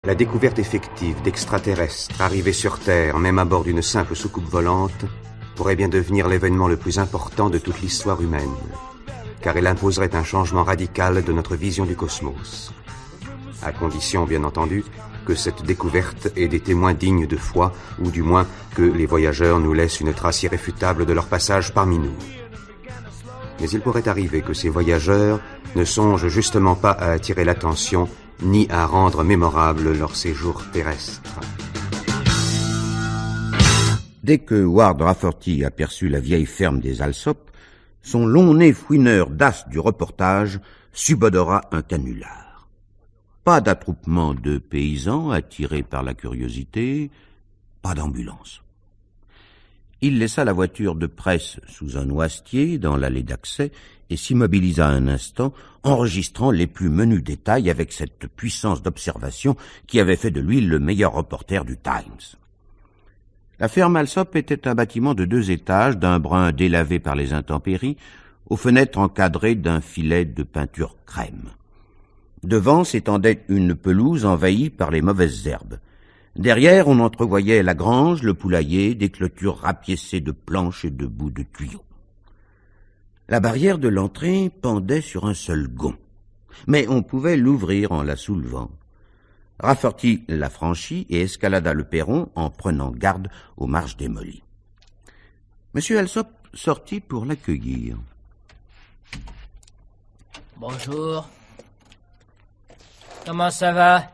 La découverte effective d'extraterrestres arrivés sur Terre, même à bord d'une simple soucoupe volante, pourrait bien devenir l'événement le plus important de toute l'histoire humaine, car elle imposerait un changement radical de notre vision du cosmos. À condition, bien entendu, que cette découverte ait des témoins dignes de foi, ou du moins que les voyageurs nous laissent une trace irréfutable de leur passage parmi nous. Mais il pourrait arriver que ces voyageurs ne songent justement pas à attirer l'attention ni à rendre mémorable leur séjour terrestre. Dès que Ward Rafferty aperçut la vieille ferme des Alsop, son long nez fouineur d'as du reportage subodora un canular. Pas d'attroupement de paysans attirés par la curiosité, pas d'ambulance. Il laissa la voiture de presse sous un noisetier dans l'allée d'accès et s'immobilisa un instant, enregistrant les plus menus détails avec cette puissance d'observation qui avait fait de lui le meilleur reporter du Times. La ferme Alsop était un bâtiment de 2 étages, d'un brun délavé par les intempéries, aux fenêtres encadrées d'un filet de peinture crème. Devant s'étendait une pelouse envahie par les mauvaises herbes. Derrière, on entrevoyait la grange, le poulailler, des clôtures rapiécées de planches et de bouts de tuyaux. La barrière de l'entrée pendait sur un seul gond, mais on pouvait l'ouvrir en la soulevant. Rafferty la franchit et escalada le perron en prenant garde aux marches démolies. M. Alsop sortit pour l'accueillir. Bonjour. Comment ça va?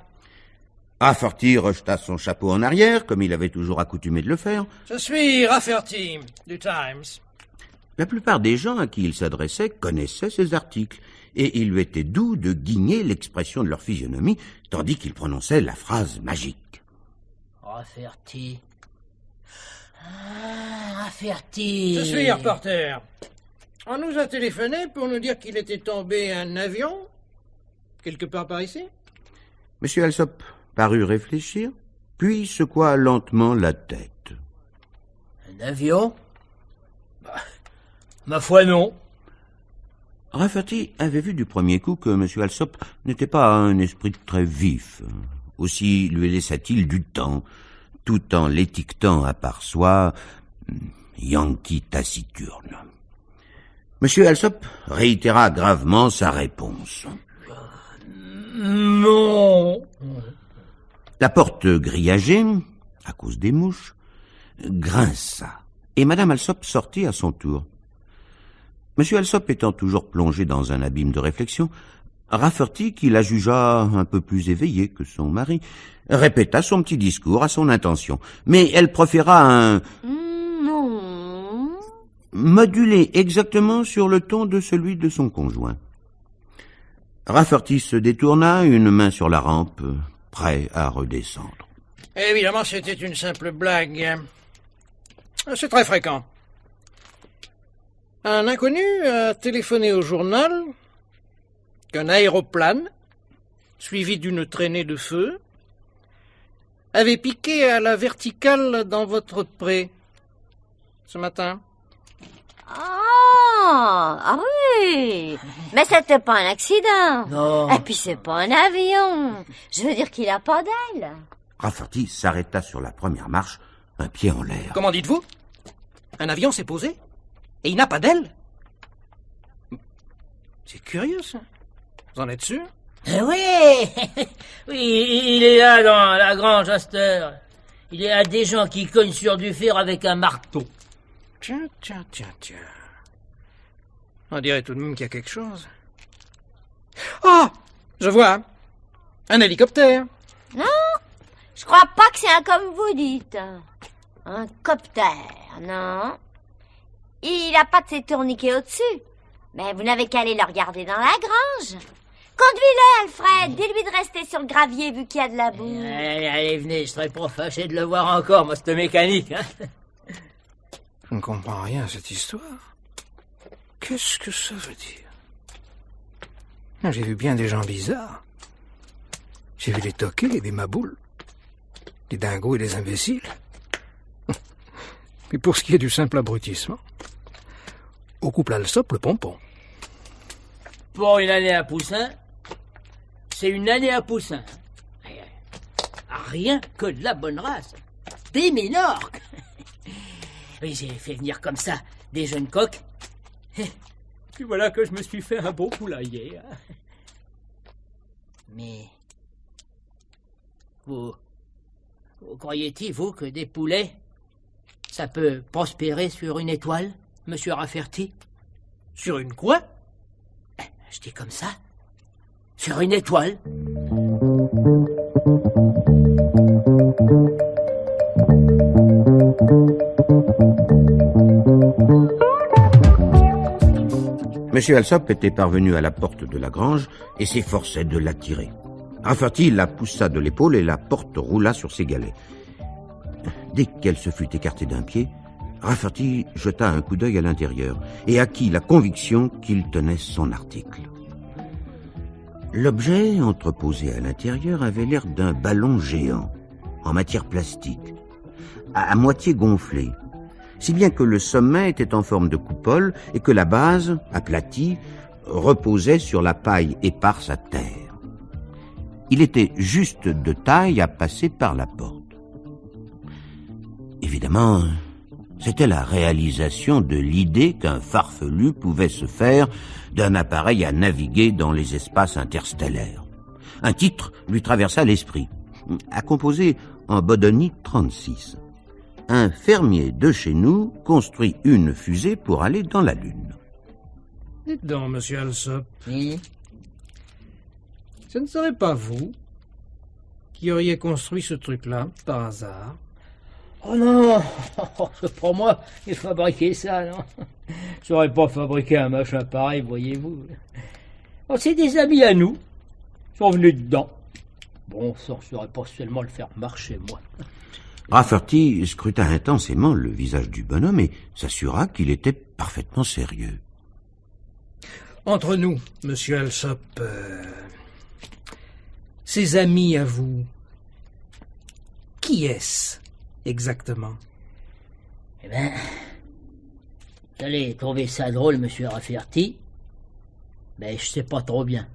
Rafferty rejeta son chapeau en arrière, comme il avait toujours accoutumé de le faire. Je suis Rafferty, du Times. La plupart des gens à qui il s'adressait connaissaient ses articles, et il lui était doux de guigner l'expression de leur physionomie, tandis qu'il prononçait la phrase magique. Rafferty. Rafferty. Je suis reporter. On nous a téléphoné pour nous dire qu'il était tombé un avion, quelque part par ici. M. Alsop parut réfléchir, puis secoua lentement la tête. Un avion? Ma foi, non. Rafferty avait vu du premier coup que M. Alsop n'était pas un esprit très vif. Aussi lui laissa-t-il du temps, tout en l'étiquetant à part soi Yankee taciturne. M. Alsop réitéra gravement sa réponse. Non. La porte grillagée, à cause des mouches, grinça, et Mme Alsop sortit à son tour. M. Alsop étant toujours plongé dans un abîme de réflexion, Rafferty, qui la jugea un peu plus éveillée que son mari, répéta son petit discours à son intention, mais elle proféra un « non » modulé exactement sur le ton de celui de son conjoint. Rafferty se détourna, une main sur la rampe, prêt à redescendre. Évidemment, c'était une simple blague. C'est très fréquent. Un inconnu a téléphoné au journal qu'un aéroplane, suivi d'une traînée de feu, avait piqué à la verticale dans votre pré ce matin. Ah oui. Mais c'était pas un accident. Non. Et puis c'est pas un avion. Je veux dire qu'il a pas d'aile. Rafferty s'arrêta sur la première marche, un pied en l'air. Comment dites-vous? Un avion s'est posé et il n'a pas d'aile? C'est curieux, ça. Vous en êtes sûr? Oui. Oui, il est là dans la grange à cette heure. Il y a des gens qui cognent sur du fer avec un marteau. Tiens. On dirait tout de même qu'il y a quelque chose. Ah! Je vois. Un hélicoptère. Non, je crois pas que c'est un comme vous dites. Un coptère, non. Il a pas de ses tourniquets au-dessus. Mais vous n'avez qu'à aller le regarder dans la grange. Conduis-le, Alfred. Dis-lui de rester sur le gravier vu qu'il y a de la boue. Allez, venez, je serais pas fâché de le voir encore, moi, cette mécanique. Je ne comprends rien à cette histoire. Qu'est-ce que ça veut dire? J'ai vu bien des gens bizarres. J'ai vu des toqués et des maboules. Des dingos et des imbéciles. Et pour ce qui est du simple abrutissement, au couple Alsop, le pompon. Pour une année à Poussin, c'est une année à Poussin. rien que de la bonne race. Des Ménorques. Oui, j'ai fait venir comme ça des jeunes coqs. Puis voilà que je me suis fait un beau poulailler. Mais vous croyez-il, vous, que des poulets, ça peut prospérer sur une étoile, monsieur Rafferty? Sur une quoi? Je dis comme ça. Sur une étoile. Monsieur Alsop était parvenu à la porte de la grange et s'efforçait de la tirer. Rafferty la poussa de l'épaule et la porte roula sur ses galets. Dès qu'elle se fut écartée d'un pied, Rafferty jeta un coup d'œil à l'intérieur et acquit la conviction qu'il tenait son article. L'objet entreposé à l'intérieur avait l'air d'un ballon géant, en matière plastique, à moitié gonflé, si bien que le sommet était en forme de coupole et que la base, aplatie, reposait sur la paille éparse à terre. Il était juste de taille à passer par la porte. Évidemment, c'était la réalisation de l'idée qu'un farfelu pouvait se faire d'un appareil à naviguer dans les espaces interstellaires. Un titre lui traversa l'esprit, à composer en Bodonie 36. Un fermier de chez nous construit une fusée pour aller dans la Lune. Dites donc, monsieur Alsop, Oui. ce ne serait pas vous qui auriez construit ce truc-là, par hasard? Oh non, c'est pas moi qui ai fabriqué ça, non. Je n'aurais pas fabriqué un machin pareil, voyez-vous. Oh, c'est des amis à nous. Ils sont venus dedans. Bon, ça, je ne saurais pas seulement le faire marcher, moi. Rafferty scruta intensément le visage du bonhomme et s'assura qu'il était parfaitement sérieux. Entre nous, monsieur Alsop, ses amis à vous, qui est-ce exactement? Eh ben, vous allez trouver ça drôle, monsieur Rafferty. Ben, je sais pas trop bien.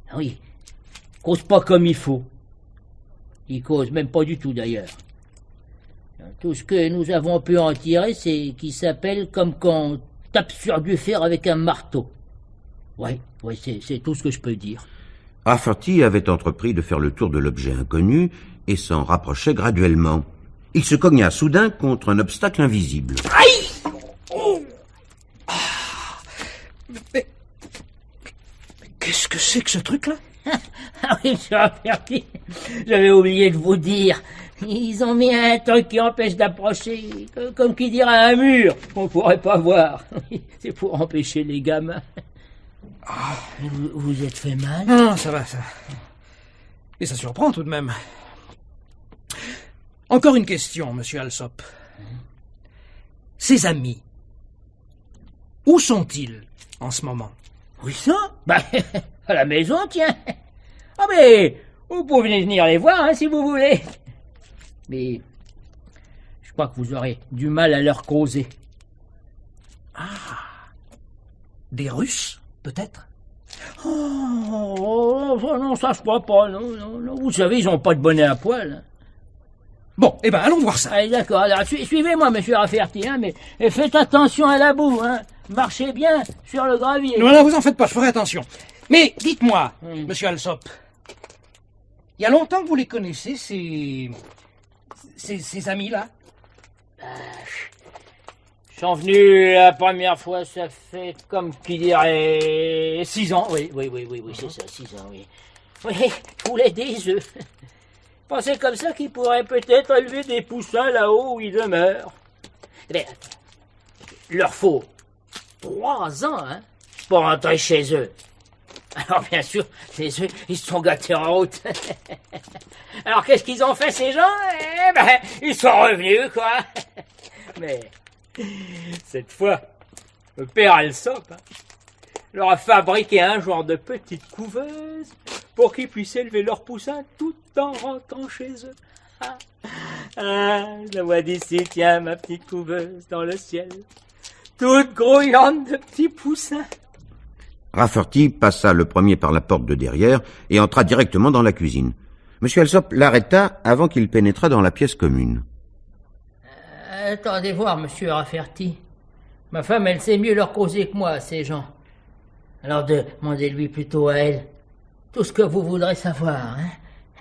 Ah oui, il cause pas comme il faut. Il cause même pas du tout, d'ailleurs. Tout ce que nous avons pu en tirer, c'est qu'il s'appelle comme quand on tape sur du fer avec un marteau. Oui, c'est tout ce que je peux dire. Rafferty avait entrepris de faire le tour de l'objet inconnu et s'en rapprochait graduellement. Il se cogna soudain contre un obstacle invisible. Aïe! Oh! Mais qu'est-ce que c'est que ce truc-là? Ah oui, monsieur Rafferty, j'avais oublié de vous dire. Ils ont mis un truc qui empêche d'approcher, comme qui dirait un mur qu'on pourrait pas voir. C'est pour empêcher les gamins. Vous vous êtes fait mal? Non, ça va, ça. Et ça surprend tout de même. Encore une question, monsieur Alsop. Ses amis, où sont-ils en ce moment? Oui, ça? Bah, à la maison, tiens. Ah, mais vous pouvez venir les voir, hein, si vous voulez. Mais je crois que vous aurez du mal à leur causer. Des Russes, peut-être? Oh, non, ça je crois pas, non. Vous savez, ils ont pas de bonnet à poil. Bon, eh ben, allons voir ça. Allez, d'accord, alors suivez-moi, monsieur Rafferty, hein, mais faites attention à la boue, hein. Marchez bien sur le gravier. Non, vous en faites pas, je ferai attention. Mais dites-moi, monsieur Alsop, il y a longtemps que vous les connaissez, ces amis-là? Ils sont venus la première fois, ça fait comme qui dirait 6 ans. Oui, c'est ça, 6 ans, oui. Oui, tous les des œufs. Pensez comme ça qu'ils pourraient peut-être élever des poussins là-haut où ils demeurent. Mais il leur faut 3 ans, hein, pour rentrer chez eux. Alors bien sûr, les œufs, ils se sont gâtés en route. Alors qu'est-ce qu'ils ont fait ces gens? Eh ben, ils sont revenus, quoi. Mais cette fois, le père Alsop leur a fabriqué un genre de petite couveuse pour qu'ils puissent élever leurs poussins tout en rentrant chez eux. Je la vois d'ici, tiens, ma petite couveuse dans le ciel, toute grouillante de petits poussins. Rafferty passa le premier par la porte de derrière et entra directement dans la cuisine. M. Alsop l'arrêta avant qu'il pénétrât dans la pièce commune. Attendez voir, monsieur Rafferty. Ma femme, elle sait mieux leur causer que moi, ces gens. Alors demandez-lui plutôt à elle tout ce que vous voudrez savoir. Hein.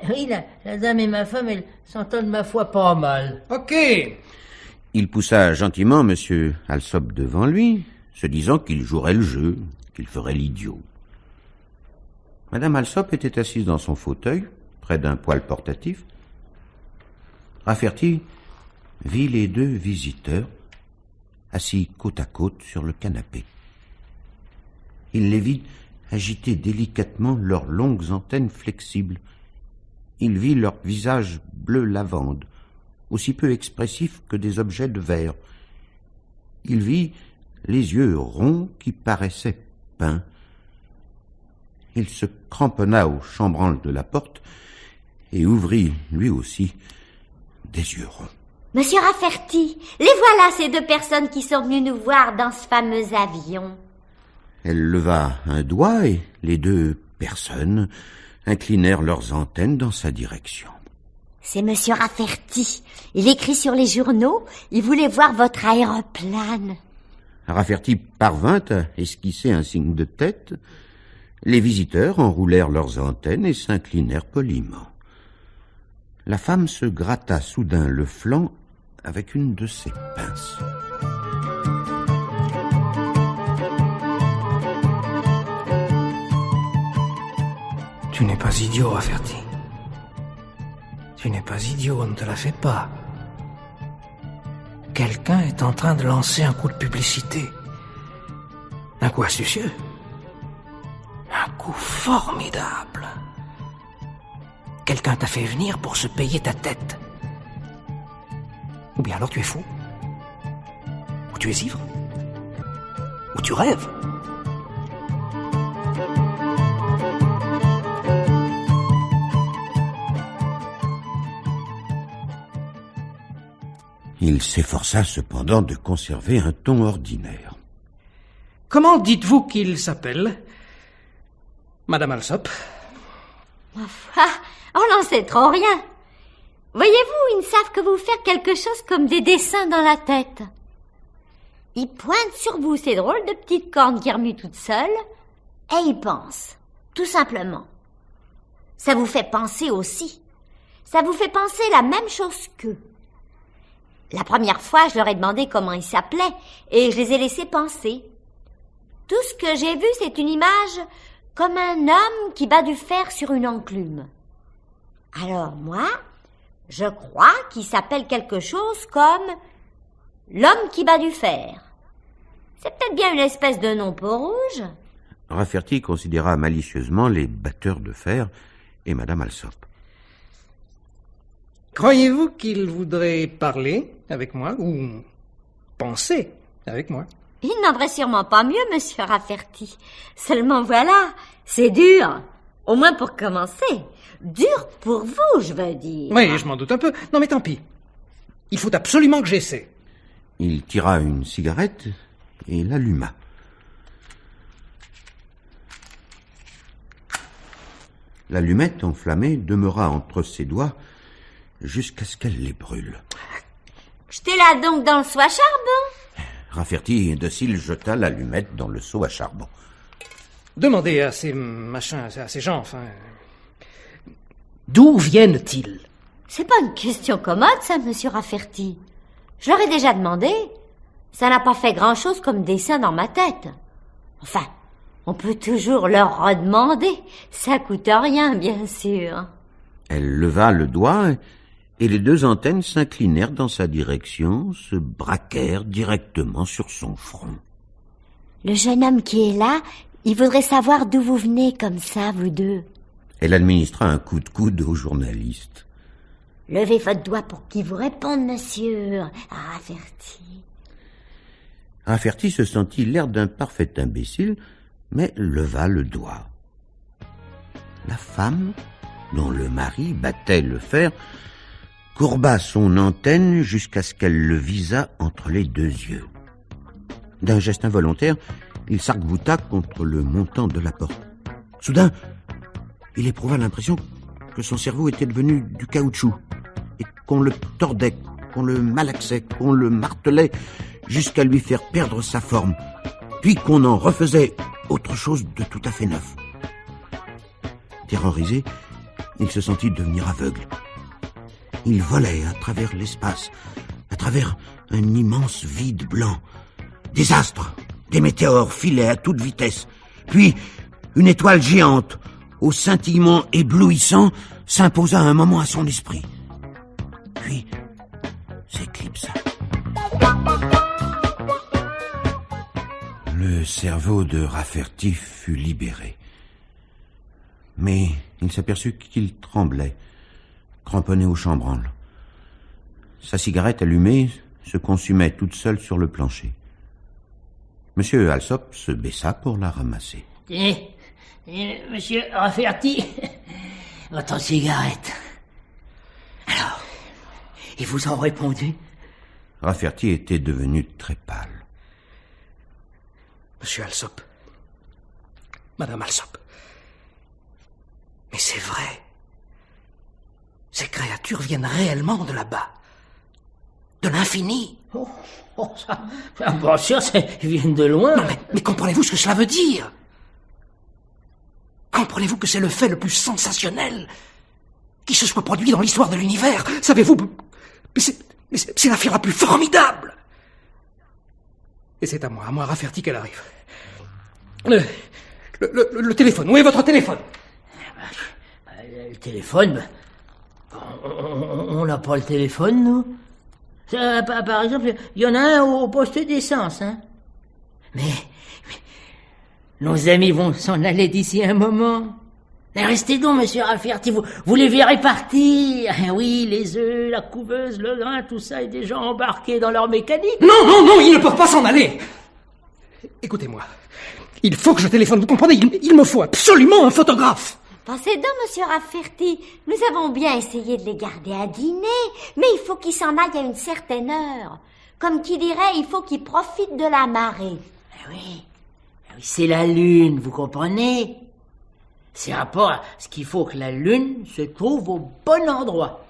Oui, la dame et ma femme, elles s'entendent ma foi pas mal. Ok. Il poussa gentiment M. Alsop devant lui, se disant qu'il jouerait le jeu, qu'il ferait l'idiot. Madame Alsop était assise dans son fauteuil, près d'un poêle portatif. Rafferty vit les deux visiteurs assis côte à côte sur le canapé. Il les vit agiter délicatement leurs longues antennes flexibles. Il vit leurs visages bleu lavande, aussi peu expressifs que des objets de verre. Il vit les yeux ronds qui paraissaient peints. Il se cramponna au chambranle de la porte et ouvrit, lui aussi, des yeux ronds. Monsieur Rafferty, les voilà ces deux personnes qui sont venues nous voir dans ce fameux avion. Elle leva un doigt et les deux personnes inclinèrent leurs antennes dans sa direction. C'est Monsieur Rafferty. Il écrit sur les journaux. Il voulait voir votre aéroplane. Rafferty parvint à esquisser un signe de tête. Les visiteurs enroulèrent leurs antennes et s'inclinèrent poliment. La femme se gratta soudain le flanc avec une de ses pinces. Tu n'es pas idiot, Rafferty. Tu n'es pas idiot, on ne te la fait pas. Quelqu'un est en train de lancer un coup de publicité. Un coup astucieux. Un coup formidable. Quelqu'un t'a fait venir pour se payer ta tête. Ou bien alors tu es fou. Ou tu es ivre. Ou tu rêves. Il s'efforça cependant de conserver un ton ordinaire. Comment dites-vous qu'il s'appelle, Madame Alsop? Ma foi, on n'en sait trop rien. Voyez-vous, ils ne savent que vous faire quelque chose comme des dessins dans la tête. Ils pointent sur vous ces drôles de petites cornes qui remuent toutes seules, et ils pensent, tout simplement. Ça vous fait penser aussi. Ça vous fait penser la même chose qu'eux. La première fois, je leur ai demandé comment ils s'appelaient, et je les ai laissés penser. Tout ce que j'ai vu, c'est une image comme un homme qui bat du fer sur une enclume. Alors moi, je crois qu'il s'appelle quelque chose comme l'homme qui bat du fer. C'est peut-être bien une espèce de nom peau-rouge. Rafferty considéra malicieusement les batteurs de fer et Madame Alsop. Croyez-vous qu'il voudrait parler avec moi ou penser avec moi? Il n'en sûrement pas mieux, monsieur Rafferty. Seulement voilà, c'est dur. Au moins pour commencer. Dur pour vous, je veux dire. Oui, je m'en doute un peu. Non, mais tant pis. Il faut absolument que j'essaie. Il tira une cigarette et l'alluma. L'allumette enflammée demeura entre ses doigts jusqu'à ce qu'elle les brûle. Jetez-la donc dans le seau à charbon. Rafferty, docile, jeta l'allumette dans le seau à charbon. Demandez à ces machins, à ces gens, enfin... D'où viennent-ils? C'est pas une question commode, ça, monsieur Rafferty. Je leur ai déjà demandé. Ça n'a pas fait grand-chose comme dessin dans ma tête. Enfin, on peut toujours leur redemander. Ça coûte rien, bien sûr. Elle leva le doigt et les deux antennes s'inclinèrent dans sa direction, se braquèrent directement sur son front. Le jeune homme qui est là, il voudrait savoir d'où vous venez comme ça, vous deux. Elle administra un coup de coude au journaliste. Levez votre doigt pour qu'il vous réponde, monsieur Rafferty. Rafferty se sentit l'air d'un parfait imbécile, mais leva le doigt. La femme, dont le mari battait le fer, courba son antenne jusqu'à ce qu'elle le visât entre les deux yeux. D'un geste involontaire, il s'arc-bouta contre le montant de la porte. Soudain, il éprouva l'impression que son cerveau était devenu du caoutchouc, et qu'on le tordait, qu'on le malaxait, qu'on le martelait, jusqu'à lui faire perdre sa forme, puis qu'on en refaisait autre chose de tout à fait neuf. Terrorisé, il se sentit devenir aveugle. Il volait à travers l'espace, à travers un immense vide blanc. Des astres, des météores filaient à toute vitesse. Puis, une étoile géante, au scintillement éblouissant, s'imposa un moment à son esprit. Puis, s'éclipsa. Le cerveau de Rafferty fut libéré. Mais il s'aperçut qu'il tremblait, cramponné au chambranle. Sa cigarette allumée se consumait toute seule sur le plancher. Monsieur Alsop se baissa pour la ramasser. Tenez, monsieur Rafferty, votre cigarette. Alors, ils vous ont répondu? Rafferty était devenu très pâle. Monsieur Alsop. Madame Alsop. Mais c'est vrai. Ces créatures viennent réellement de là-bas. De l'infini. Ça, bien sûr, ils viennent de loin. Non, mais comprenez-vous ce que cela veut dire? Comprenez-vous que c'est le fait le plus sensationnel qui se soit produit dans l'histoire de l'univers? Savez-vous, mais c'est l'affaire la plus formidable. Et c'est à moi Rafferty qu'elle arrive. Le téléphone, où est votre téléphone? Le téléphone, on n'a pas le téléphone, nous. Par exemple, il y en a un au poste d'essence, hein. Mais nos amis vont s'en aller d'ici un moment. Restez donc, monsieur Rafferty, vous les verrez partir. Oui, les œufs, la couveuse, le grain, tout ça est déjà embarqué dans leur mécanique. Non, ils ne peuvent pas s'en aller. Écoutez-moi, il faut que je téléphone, vous comprenez? Il me faut absolument un photographe. Pensez donc, monsieur Rafferty, nous avons bien essayé de les garder à dîner, mais il faut qu'ils s'en aillent à une certaine heure. Comme qui dirait, il faut qu'ils profitent de la marée. Oui, c'est la lune, vous comprenez? C'est rapport à ce qu'il faut que la lune se trouve au bon endroit.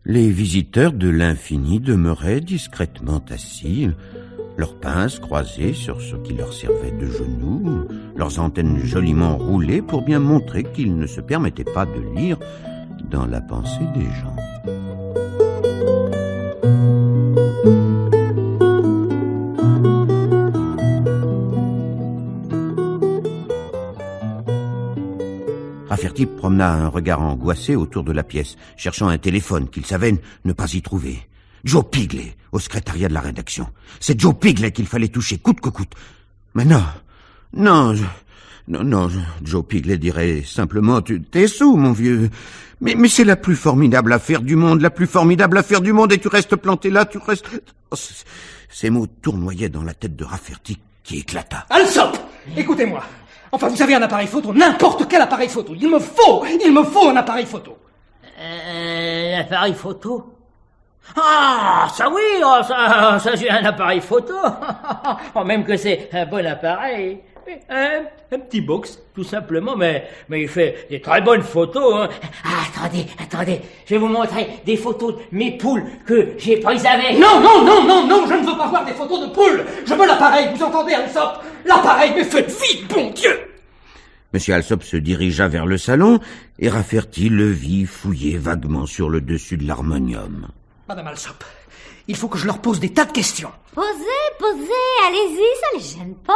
Les visiteurs de l'infini demeuraient discrètement assis, leurs pinces croisées sur ce qui leur servait de genoux, leurs antennes joliment roulées pour bien montrer qu'ils ne se permettaient pas de lire dans la pensée des gens. Rafferty promena un regard angoissé autour de la pièce, cherchant un téléphone qu'il savait ne pas y trouver. Joe Piglet, au secrétariat de la rédaction. C'est Joe Piglet qu'il fallait toucher, coûte que coûte. Mais non, Joe Piglet dirait simplement, t'es sous, mon vieux. Mais c'est la plus formidable affaire du monde, et tu restes planté là, Oh, ces mots tournoyaient dans la tête de Rafferty, qui éclata. Alsop, écoutez-moi. Enfin, vous avez un appareil photo, n'importe quel appareil photo. Il me faut un appareil photo. Un appareil photo? Ah, ça oui, ça j'ai un appareil photo. Même que c'est un bon appareil. Un petit box, tout simplement, mais il fait des très bonnes photos, hein. Ah, attendez, je vais vous montrer des photos de mes poules que j'ai prises avec. Non, je ne veux pas voir des photos de poules. Je veux l'appareil, vous entendez, Alsop? L'appareil, mais faites vite, bon Dieu! Monsieur Alsop se dirigea vers le salon, et Rafferty le vit fouiller vaguement sur le dessus de l'harmonium. Madame Alsop, il faut que je leur pose des tas de questions. Posez, allez-y, ça les gêne pas.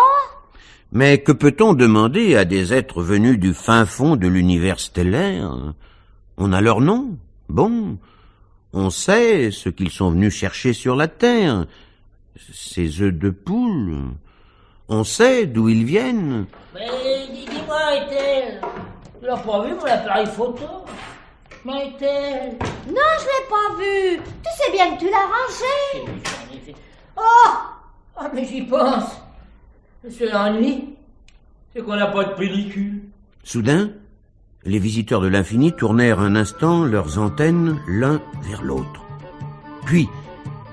Mais que peut-on demander à des êtres venus du fin fond de l'univers stellaire? On a leur nom. Bon, on sait ce qu'ils sont venus chercher sur la Terre. Ces œufs de poule. On sait d'où ils viennent. Mais dis-moi, Ethel, tu l'as pas vu, mon appareil photo? Mais Ethel... Non, je l'ai pas vu. Tu sais bien que tu l'as rangé. Oh, mais j'y pense. C'est l'ennui. C'est qu'on n'a pas de pellicule. Soudain, les visiteurs de l'infini tournèrent un instant leurs antennes l'un vers l'autre. Puis,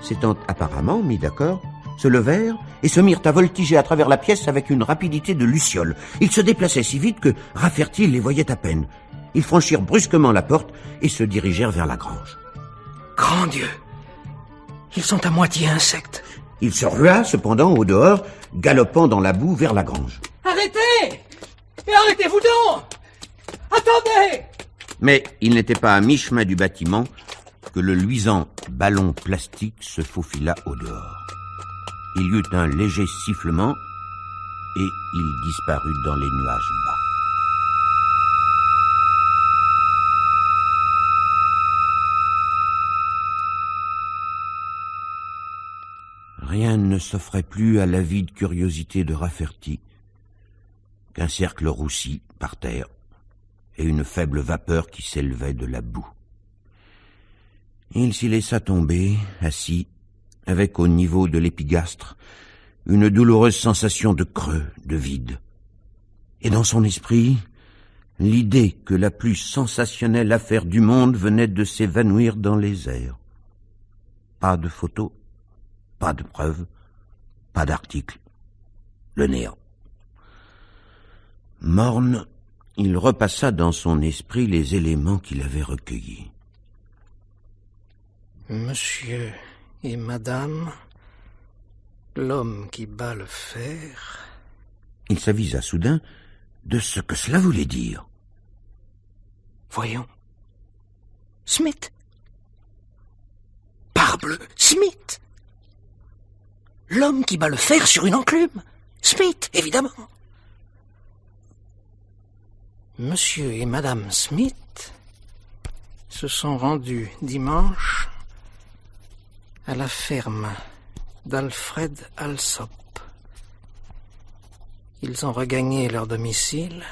s'étant apparemment mis d'accord, se levèrent et se mirent à voltiger à travers la pièce avec une rapidité de lucioles. Ils se déplaçaient si vite que Rafferty les voyait à peine. Ils franchirent brusquement la porte et se dirigèrent vers la grange. Grand Dieu! Ils sont à moitié insectes. Il se rua cependant au dehors, galopant dans la boue vers la grange. Arrêtez! Mais arrêtez-vous donc! Attendez! Mais il n'était pas à mi-chemin du bâtiment que le luisant ballon plastique se faufila au dehors. Il y eut un léger sifflement et il disparut dans les nuages bas. Rien ne s'offrait plus à l'avide curiosité de Rafferty qu'un cercle roussi par terre et une faible vapeur qui s'élevait de la boue. Il s'y laissa tomber, assis, avec au niveau de l'épigastre une douloureuse sensation de creux, de vide. Et dans son esprit, l'idée que la plus sensationnelle affaire du monde venait de s'évanouir dans les airs. Pas de photos, pas de preuves, pas d'articles. Le néant. Morne, il repassa dans son esprit les éléments qu'il avait recueillis. Monsieur et madame, l'homme qui bat le fer... Il s'avisa soudain de ce que cela voulait dire. Voyons. Smith. Parbleu, Smith. L'homme qui bat le fer sur une enclume. Smith, évidemment. Monsieur et madame Smith se sont rendus dimanche à la ferme d'Alfred Alsop. Ils ont regagné leur domicile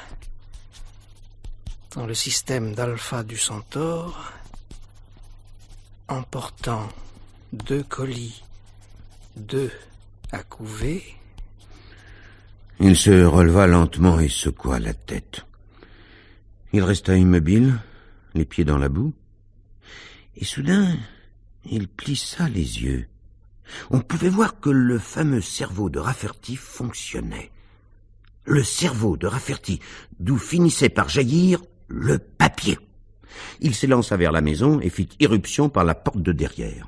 dans le système d'Alpha du Centaure, emportant 2 colis, 2 à couver. Il se releva lentement et secoua la tête. Il resta immobile, les pieds dans la boue, et soudain, il plissa les yeux. On pouvait voir que le fameux cerveau de Rafferty fonctionnait. Le cerveau de Rafferty, d'où finissait par jaillir le papier. Il s'élança vers la maison et fit irruption par la porte de derrière.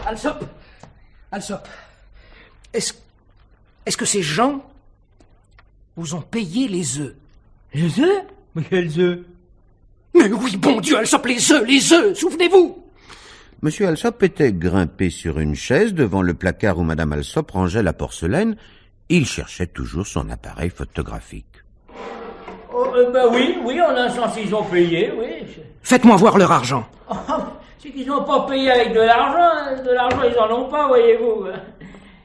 Alsop! Alsop! Est-ce que ces gens vous ont payé les œufs? Les œufs? Mais quels œufs? Mais oui, bon Dieu, Alsop, les œufs, souvenez-vous! Monsieur Alsop était grimpé sur une chaise devant le placard où Madame Alsop rangeait la porcelaine. Il cherchait toujours son appareil photographique. Oh, oui, en un sens, ils ont payé, oui. Faites-moi voir leur argent. Oh, c'est qu'ils n'ont pas payé avec de l'argent. De l'argent, ils en ont pas, voyez-vous.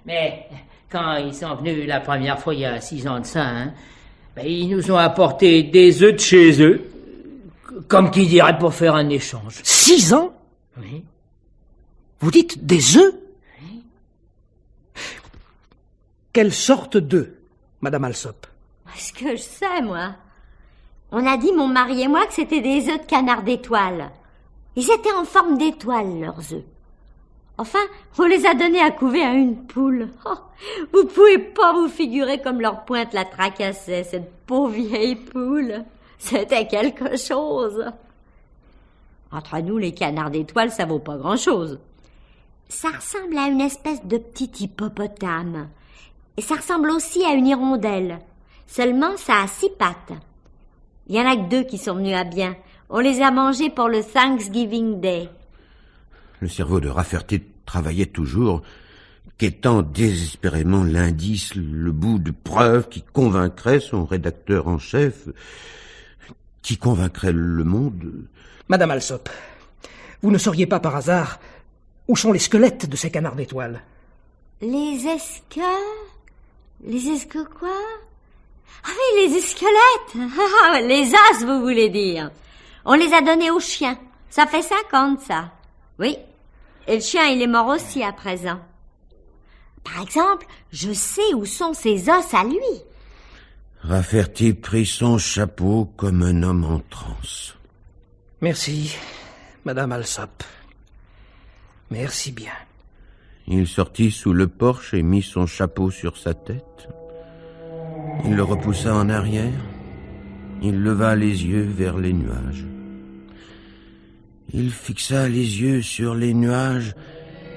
Mais quand ils sont venus la première fois, il y a 6 ans de ça, hein, ils nous ont apporté des œufs de chez eux, comme qui dirait pour faire un échange. 6 ans? Oui. Vous dites des œufs? Oui. Quelle sorte d'œufs, Madame Alsop? Est-ce que je sais, moi? On a dit, mon mari et moi, que c'était des œufs de canard d'étoile. Ils étaient en forme d'étoile, leurs œufs. Enfin, on les a donnés à couver à une poule. Oh, vous pouvez pas vous figurer comme leur pointe la tracassait, cette pauvre vieille poule. C'était quelque chose. Entre nous, les canards d'étoile, ça vaut pas grand-chose. Ça ressemble à une espèce de petit hippopotame. Et ça ressemble aussi à une hirondelle. Seulement, ça a 6 pattes. Il y en a que 2 qui sont venus à bien. On les a mangés pour le Thanksgiving Day. Le cerveau de Rafferty travaillait toujours, quêtant désespérément l'indice, le bout de preuve qui convaincrait son rédacteur en chef, qui convaincrait le monde. Madame Alsop, vous ne sauriez pas par hasard où sont les squelettes de ces canards d'étoile? Les esquelettes? Les esquelettes quoi? Ah oui, les squelettes. Les os, vous voulez dire. On les a donnés aux chiens. Ça fait 50, ça. Oui. Et le chien, il est mort aussi à présent. Par exemple, je sais où sont ses os à lui. Rafferty prit son chapeau comme un homme en transe. Merci, Madame Alsop. Merci bien. Il sortit sous le porche et mit son chapeau sur sa tête. Il le repoussa en arrière, Il leva les yeux vers les nuages. Il fixa les yeux sur les nuages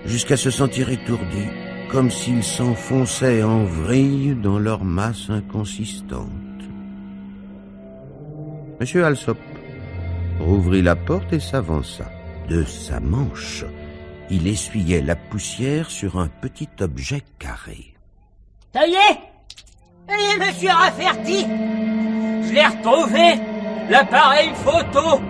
jusqu'à se sentir étourdi, comme s'ils s'enfonçaient en vrille dans leur masse inconsistante. M. Alsop rouvrit la porte et s'avança. De sa manche, il essuyait la poussière sur un petit objet carré. Ça y est, monsieur Rafferty, je l'ai retrouvé, l'appareil photo.